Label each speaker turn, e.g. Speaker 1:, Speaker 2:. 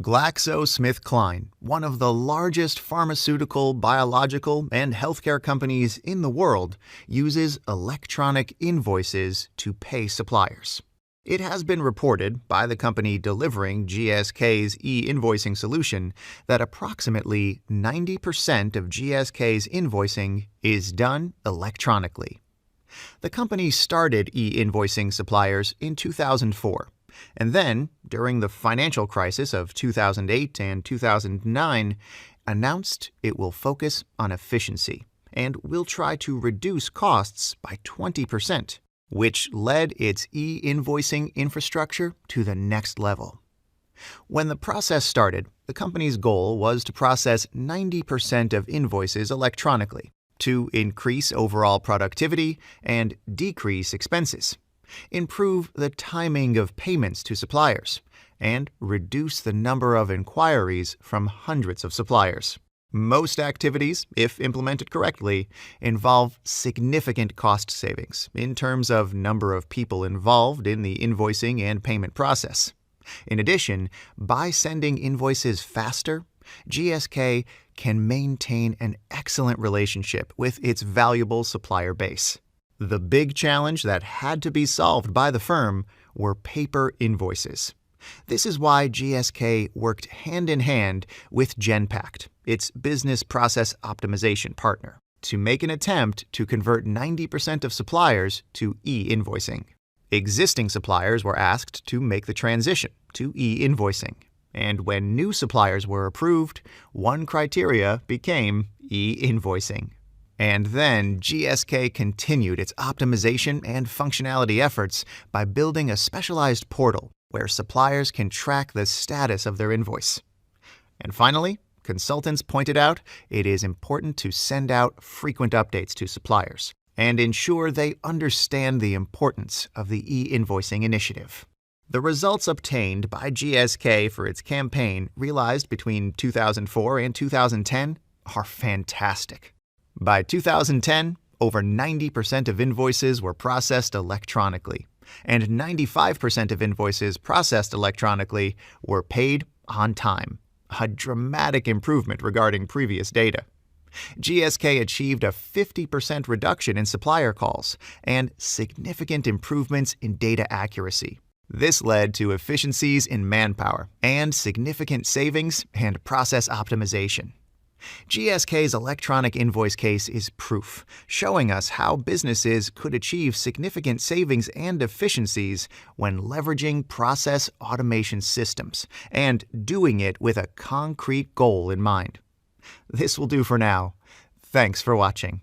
Speaker 1: 𝗬𝗏𝗄, one of the largest pharmaceutical, biological, and healthcare companies in the world, uses electronic invoices to pay suppliers. It has been reported by the company delivering GSK's e-invoicing solution that approximately 90% of GSK's invoicing is done electronically. The company started e-invoicing suppliers in 2004. And then, during the financial crisis of 2008 and 2009, announced it will focus on efficiency and will try to reduce costs by 20%, which led its e-invoicing infrastructure to the next level. When the process started, the company's goal was to process 90% of invoices electronically to increase overall productivity and decrease expenses, improve the timing of payments to suppliers, and reduce the number of inquiries from hundreds of suppliers. Most activities, if implemented correctly, involve significant cost savings in terms of number of people involved in the invoicing and payment process. In addition, by sending invoices faster, GSK can maintain an excellent relationship with its valuable supplier base. The big challenge that had to be solved by the firm were paper invoices. This is why GSK worked hand-in-hand with Genpact, its business process optimization partner, to make an attempt to convert 90% of suppliers to e-invoicing. Existing suppliers were asked to make the transition to e-invoicing, and when new suppliers were approved, one criteria became e-invoicing. And then GSK continued its optimization and functionality efforts by building a specialized portal where suppliers can track the status of their invoice. And finally, consultants pointed out it is important to send out frequent updates to suppliers and ensure they understand the importance of the e-invoicing initiative. The results obtained by GSK for its campaign realized between 2004 and 2010 are fantastic. By 2010, over 90% of invoices were processed electronically, and 95% of invoices processed electronically were paid on time, a dramatic improvement regarding previous data. GSK achieved a 50% reduction in supplier calls and significant improvements in data accuracy. This led to efficiencies in manpower and significant savings and process optimization. GSK's electronic invoice case is proof, showing us how businesses could achieve significant savings and efficiencies when leveraging process automation systems and doing it with a concrete goal in mind. This will do for now. Thanks for watching.